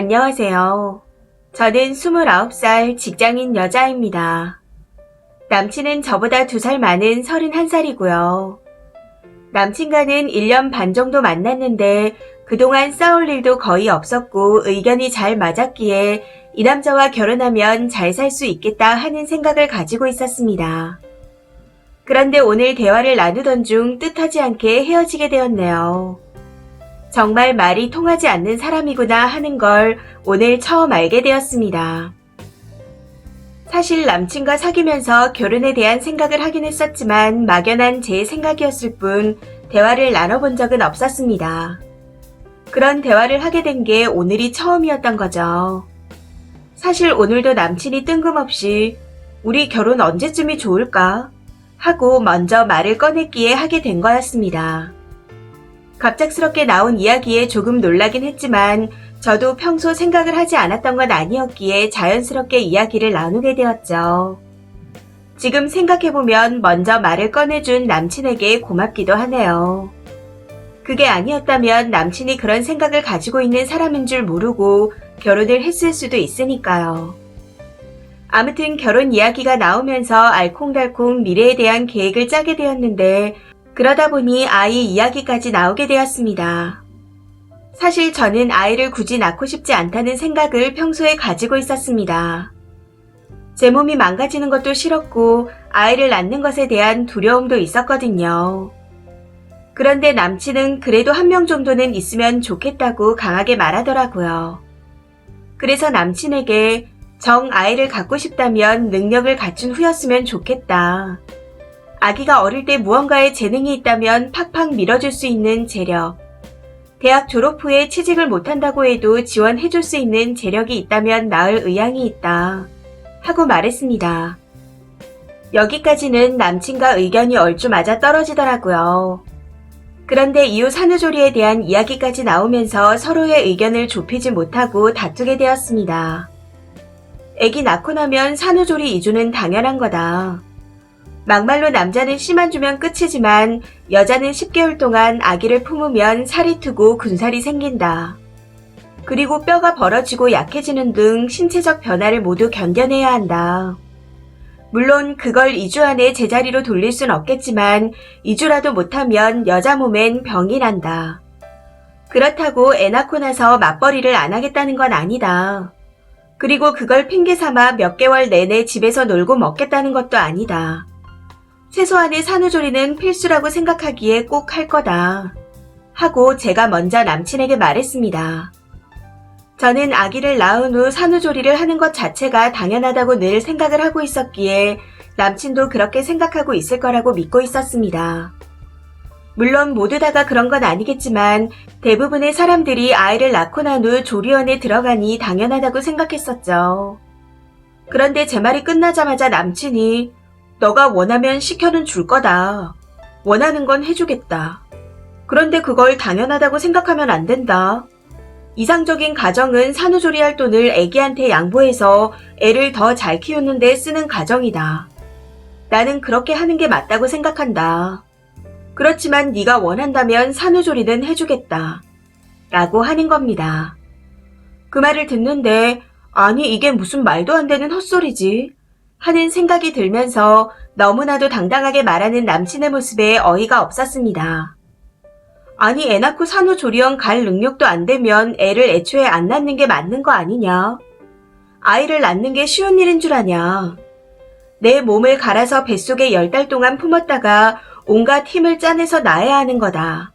안녕하세요. 저는 29살 직장인 여자입니다. 남친은 저보다 2살 많은 31살이고요. 남친과는 1년 반 정도 만났는데 그동안 싸울 일도 거의 없었고 의견이 잘 맞았기에 이 남자와 결혼하면 잘 살 수 있겠다 하는 생각을 가지고 있었습니다. 그런데 오늘 대화를 나누던 중 뜻하지 않게 헤어지게 되었네요. 정말 말이 통하지 않는 사람이구나 하는 걸 오늘 처음 알게 되었습니다. 사실 남친과 사귀면서 결혼에 대한 생각을 하긴 했었지만 막연한 제 생각이었을 뿐 대화를 나눠본 적은 없었습니다. 그런 대화를 하게 된 게 오늘이 처음이었던 거죠. 사실 오늘도 남친이 뜬금없이 우리 결혼 언제쯤이 좋을까? 하고 먼저 말을 꺼냈기에 하게 된 거였습니다. 갑작스럽게 나온 이야기에 조금 놀라긴 했지만 저도 평소 생각을 하지 않았던 건 아니었기에 자연스럽게 이야기를 나누게 되었죠. 지금 생각해보면 먼저 말을 꺼내준 남친에게 고맙기도 하네요. 그게 아니었다면 남친이 그런 생각을 가지고 있는 사람인 줄 모르고 결혼을 했을 수도 있으니까요. 아무튼 결혼 이야기가 나오면서 알콩달콩 미래에 대한 계획을 짜게 되었는데 그러다 보니 아이 이야기까지 나오게 되었습니다. 사실 저는 아이를 굳이 낳고 싶지 않다는 생각을 평소에 가지고 있었습니다. 제 몸이 망가지는 것도 싫었고 아이를 낳는 것에 대한 두려움도 있었거든요. 그런데 남친은 그래도 1명 정도는 있으면 좋겠다고 강하게 말하더라고요. 그래서 남친에게 아이를 갖고 싶다면 능력을 갖춘 후였으면 좋겠다. 아기가 어릴 때 무언가에 재능이 있다면 팍팍 밀어줄 수 있는 재력. 대학 졸업 후에 취직을 못한다고 해도 지원해줄 수 있는 재력이 있다면 낳을 의향이 있다. 하고 말했습니다. 여기까지는 남친과 의견이 얼추 맞아 떨어지더라고요. 그런데 이후 산후조리에 대한 이야기까지 나오면서 서로의 의견을 좁히지 못하고 다투게 되었습니다. 아기 낳고 나면 산후조리 이주는 당연한 거다. 막말로 남자는 씨만 주면 끝이지만 여자는 10개월 동안 아기를 품으면 살이 트고 군살이 생긴다. 그리고 뼈가 벌어지고 약해지는 등 신체적 변화를 모두 견뎌내야 한다. 물론 그걸 2주 안에 제자리로 돌릴 순 없겠지만 2주라도 못하면 여자 몸엔 병이 난다. 그렇다고 애 낳고 나서 맞벌이를 안 하겠다는 건 아니다. 그리고 그걸 핑계 삼아 몇 개월 내내 집에서 놀고 먹겠다는 것도 아니다. 최소한의 산후조리는 필수라고 생각하기에 꼭 할 거다. 하고 제가 먼저 남친에게 말했습니다. 저는 아기를 낳은 후 산후조리를 하는 것 자체가 당연하다고 늘 생각을 하고 있었기에 남친도 그렇게 생각하고 있을 거라고 믿고 있었습니다. 물론 모두 다가 그런 건 아니겠지만 대부분의 사람들이 아이를 낳고 난 후 조리원에 들어가니 당연하다고 생각했었죠. 그런데 제 말이 끝나자마자 남친이 너가 원하면 시켜는 줄 거다. 원하는 건 해주겠다. 그런데 그걸 당연하다고 생각하면 안 된다. 이상적인 가정은 산후조리할 돈을 애기한테 양보해서 애를 더 잘 키우는 데 쓰는 가정이다. 나는 그렇게 하는 게 맞다고 생각한다. 그렇지만 네가 원한다면 산후조리는 해주겠다. 라고 하는 겁니다. 그 말을 듣는데 아니 이게 무슨 말도 안 되는 헛소리지? 하는 생각이 들면서 너무나도 당당하게 말하는 남친의 모습에 어이가 없었습니다. 아니 애 낳고 산후조리원 갈 능력도 안 되면 애를 애초에 안 낳는 게 맞는 거 아니냐? 아이를 낳는 게 쉬운 일인 줄 아냐? 내 몸을 갈아서 뱃속에 10달 동안 품었다가 온갖 힘을 짜내서 낳아야 하는 거다.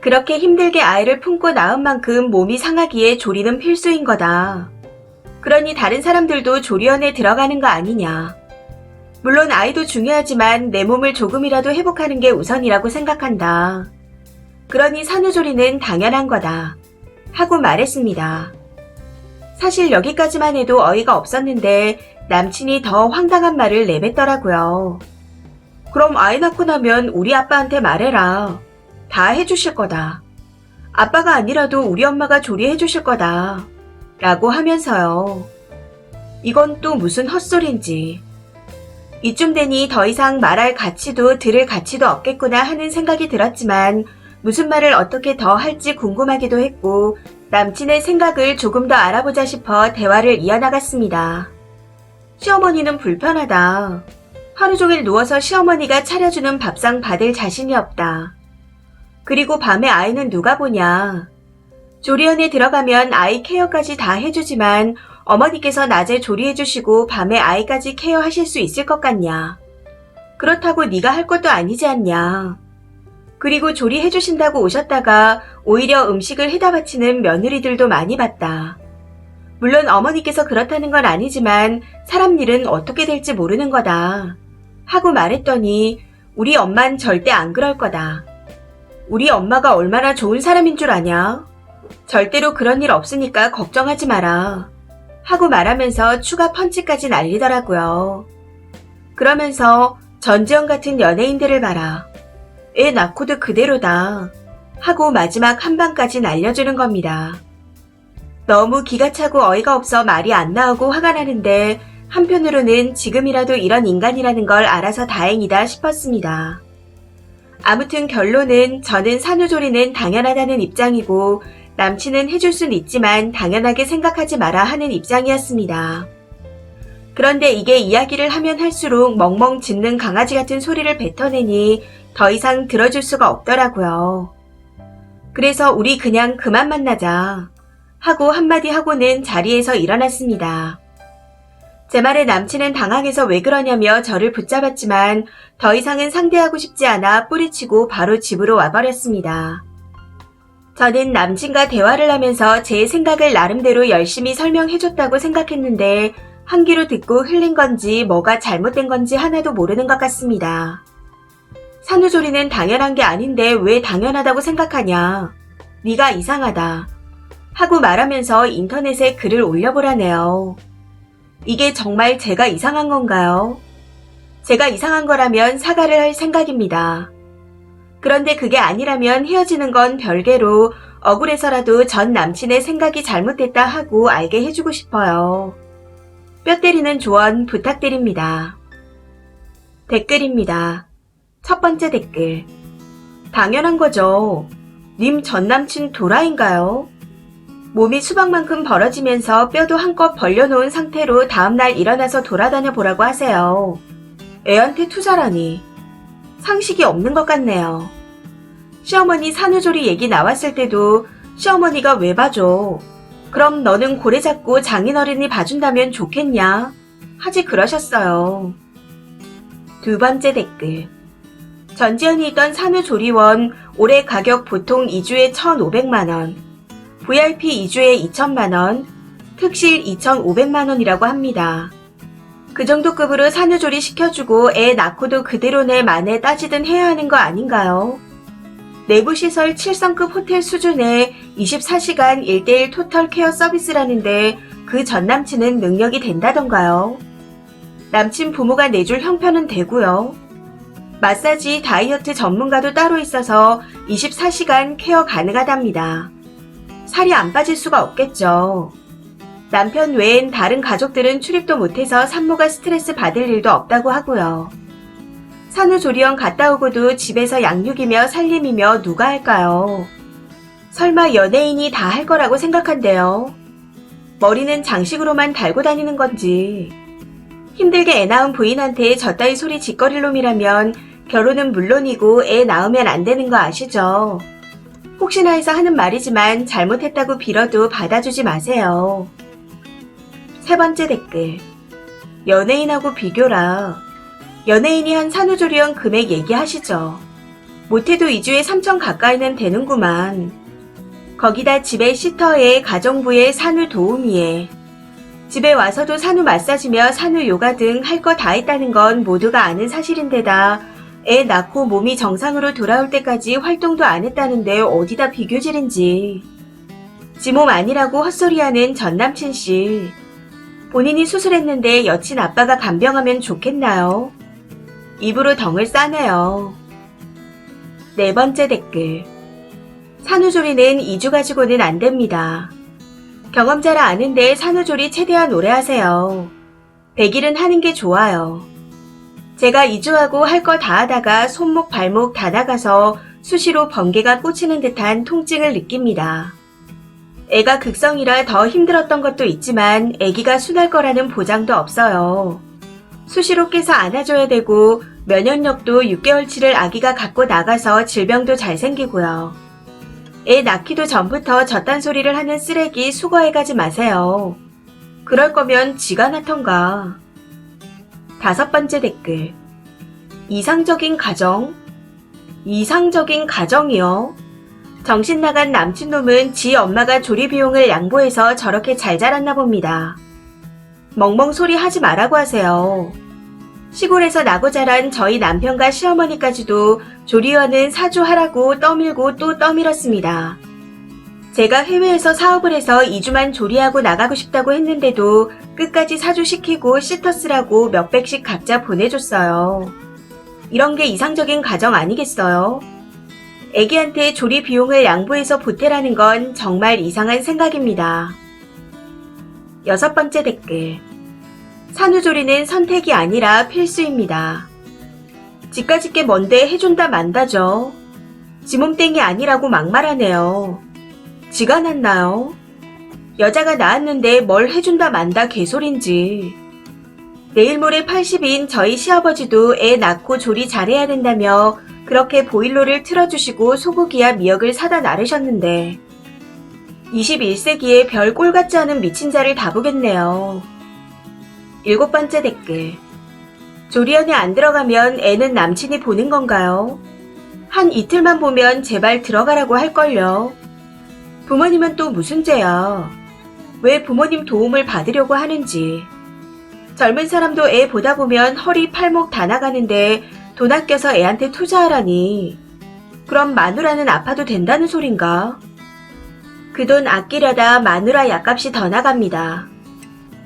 그렇게 힘들게 아이를 품고 낳은 만큼 몸이 상하기에 조리는 필수인 거다. 그러니 다른 사람들도 조리원에 들어가는 거 아니냐. 물론 아이도 중요하지만 내 몸을 조금이라도 회복하는 게 우선이라고 생각한다. 그러니 산후조리는 당연한 거다. 하고 말했습니다. 사실 여기까지만 해도 어이가 없었는데 남친이 더 황당한 말을 내뱉더라고요. 그럼 아이 낳고 나면 우리 아빠한테 말해라. 다 해주실 거다. 아빠가 아니라도 우리 엄마가 조리해 주실 거다. 라고 하면서요. 이건 또 무슨 헛소린지. 이쯤 되니 더 이상 말할 가치도 들을 가치도 없겠구나 하는 생각이 들었지만 무슨 말을 어떻게 더 할지 궁금하기도 했고 남친의 생각을 조금 더 알아보자 싶어 대화를 이어나갔습니다. 시어머니는 불편하다. 하루 종일 누워서 시어머니가 차려주는 밥상 받을 자신이 없다. 그리고 밤에 아이는 누가 보냐. 조리원에 들어가면 아이 케어까지 다 해주지만 어머니께서 낮에 조리해주시고 밤에 아이까지 케어하실 수 있을 것 같냐. 그렇다고 네가 할 것도 아니지 않냐. 그리고 조리해주신다고 오셨다가 오히려 음식을 해다 바치는 며느리들도 많이 봤다. 물론 어머니께서 그렇다는 건 아니지만 사람 일은 어떻게 될지 모르는 거다. 하고 말했더니 우리 엄만 절대 안 그럴 거다. 우리 엄마가 얼마나 좋은 사람인 줄 아냐? 절대로 그런 일 없으니까 걱정하지 마라. 하고 말하면서 추가 펀치까지 날리더라고요. 그러면서 전지현 같은 연예인들을 봐라. 애 낳고도 그대로다. 하고 마지막 한 방까지 날려주는 겁니다. 너무 기가 차고 어이가 없어 말이 안 나오고 화가 나는데 한편으로는 지금이라도 이런 인간이라는 걸 알아서 다행이다 싶었습니다. 아무튼 결론은 저는 산후조리는 당연하다는 입장이고 남친은 해줄 순 있지만 당연하게 생각하지 마라 하는 입장이었습니다. 그런데 이게 이야기를 하면 할수록 멍멍 짖는 강아지 같은 소리를 뱉어내니 더 이상 들어줄 수가 없더라고요. 그래서 우리 그냥 그만 만나자 하고 한마디 하고는 자리에서 일어났습니다. 제 말에 남친은 당황해서 왜 그러냐며 저를 붙잡았지만 더 이상은 상대하고 싶지 않아 뿌리치고 바로 집으로 와버렸습니다. 저는 남친과 대화를 하면서 제 생각을 나름대로 열심히 설명해줬다고 생각했는데 한 귀로 듣고 흘린 건지 뭐가 잘못된 건지 하나도 모르는 것 같습니다. 산후조리는 당연한 게 아닌데 왜 당연하다고 생각하냐. 네가 이상하다. 하고 말하면서 인터넷에 글을 올려보라네요. 이게 정말 제가 이상한 건가요? 제가 이상한 거라면 사과를 할 생각입니다. 그런데 그게 아니라면 헤어지는 건 별개로 억울해서라도 전 남친의 생각이 잘못됐다 하고 알게 해주고 싶어요. 뼈 때리는 조언 부탁드립니다. 댓글입니다. 첫 번째 댓글. 당연한 거죠. 님 전남친 도라인가요? 몸이 수박만큼 벌어지면서 뼈도 한껏 벌려놓은 상태로 다음날 일어나서 돌아다녀 보라고 하세요. 애한테 투자라니. 상식이 없는 것 같네요. 시어머니 산후조리 얘기 나왔을 때도 시어머니가 왜 봐줘? 그럼 너는 고래 잡고 장인어른이 봐준다면 좋겠냐? 하지 그러셨어요. 두 번째 댓글. 전지현이 있던 산후조리원 올해 가격 보통 2주에 1,500만원, VIP 2주에 2,000만원, 특실 2,500만원이라고 합니다. 그 정도 급으로 산후조리 시켜주고 애 낳고도 그대로네 만에 따지든 해야 하는 거 아닌가요? 내부시설 7성급 호텔 수준의 24시간 1:1 토털 케어 서비스라는데 그 전남친은 능력이 된다던가요? 남친 부모가 내줄 형편은 되고요. 마사지, 다이어트 전문가도 따로 있어서 24시간 케어 가능하답니다. 살이 안 빠질 수가 없겠죠. 남편 외엔 다른 가족들은 출입도 못해서 산모가 스트레스 받을 일도 없다고 하고요. 산후조리원 갔다 오고도 집에서 양육이며 살림이며 누가 할까요? 설마 연예인이 다 할 거라고 생각한대요. 머리는 장식으로만 달고 다니는 건지. 힘들게 애 낳은 부인한테 저따위 소리 짓거릴 놈이라면 결혼은 물론이고 애 낳으면 안 되는 거 아시죠? 혹시나 해서 하는 말이지만 잘못했다고 빌어도 받아주지 마세요. 세 번째 댓글. 연예인하고 비교라. 연예인이 한 산후조리원 금액 얘기하시죠. 못해도 2주에 3천 가까이는 되는구만. 거기다 집에 시터에 가정부에 산후 도우미에 집에 와서도 산후 마사지며 산후 요가 등 할 거 다 했다는 건 모두가 아는 사실인데다 애 낳고 몸이 정상으로 돌아올 때까지 활동도 안 했다는데 어디다 비교질인지. 지 몸 아니라고 헛소리하는 전남친 씨. 본인이 수술했는데 여친 아빠가 간병하면 좋겠나요? 입으로 덩을 싸네요. 네 번째 댓글. 산후조리는 2주 가지고는 안 됩니다. 경험자라 아는데 산후조리 최대한 오래 하세요. 100일은 하는 게 좋아요. 제가 2주하고 할 거 다 하다가 손목 발목 다 나가서 수시로 번개가 꽂히는 듯한 통증을 느낍니다. 애가 극성이라 더 힘들었던 것도 있지만 애기가 순할 거라는 보장도 없어요. 수시로 깨서 안아줘야 되고 면역력도 6개월치를 아기가 갖고 나가서 질병도 잘 생기고요. 애 낳기도 전부터 저딴 소리를 하는 쓰레기 수거해가지 마세요. 그럴 거면 지가 낳던가. 5번째 댓글. 이상적인 가정? 이상적인 가정이요? 정신 나간 남친놈은 지 엄마가 조리 비용을 양보해서 저렇게 잘 자랐나 봅니다. 멍멍 소리 하지 말라고 하세요. 시골에서 나고 자란 저희 남편과 시어머니까지도 조리원은 사주하라고 떠밀고 또 떠밀었습니다. 제가 해외에서 사업을 해서 2주만 조리하고 나가고 싶다고 했는데도 끝까지 사주시키고 시터스라고 몇백씩 각자 보내줬어요. 이런 게 이상적인 가정 아니겠어요? 애기한테 조리 비용을 양보해서 보태라는 건 정말 이상한 생각입니다. 6번째 댓글. 산후조리는 선택이 아니라 필수입니다. 지까짓 게 뭔데 해준다 만다죠. 지 몸땡이 아니라고 막말하네요. 지가 낳나요? 여자가 낳았는데 뭘 해준다 만다 개소린지. 내일 모레 80인 저희 시아버지도 애 낳고 조리 잘해야 된다며 그렇게 보일러를 틀어주시고 소고기야 미역을 사다 나르셨는데 21세기에 별 꼴 같지 않은 미친 자를 다 보겠네요. 7번째 댓글. 조리원에 안 들어가면 애는 남친이 보는 건가요? 한 이틀만 보면 제발 들어가라고 할걸요. 부모님은 또 무슨 죄야. 왜 부모님 도움을 받으려고 하는지. 젊은 사람도 애 보다 보면 허리 팔목 다 나가는데 돈 아껴서 애한테 투자하라니. 그럼 마누라는 아파도 된다는 소린가? 그 돈 아끼려다 마누라 약값이 더 나갑니다.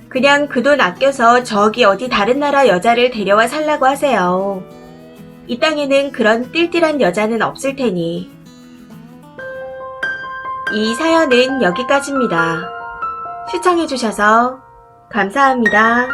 그냥 그 돈 아껴서 저기 어디 다른 나라 여자를 데려와 살라고 하세요. 이 땅에는 그런 띨띨한 여자는 없을 테니. 이 사연은 여기까지입니다. 시청해주셔서 감사합니다.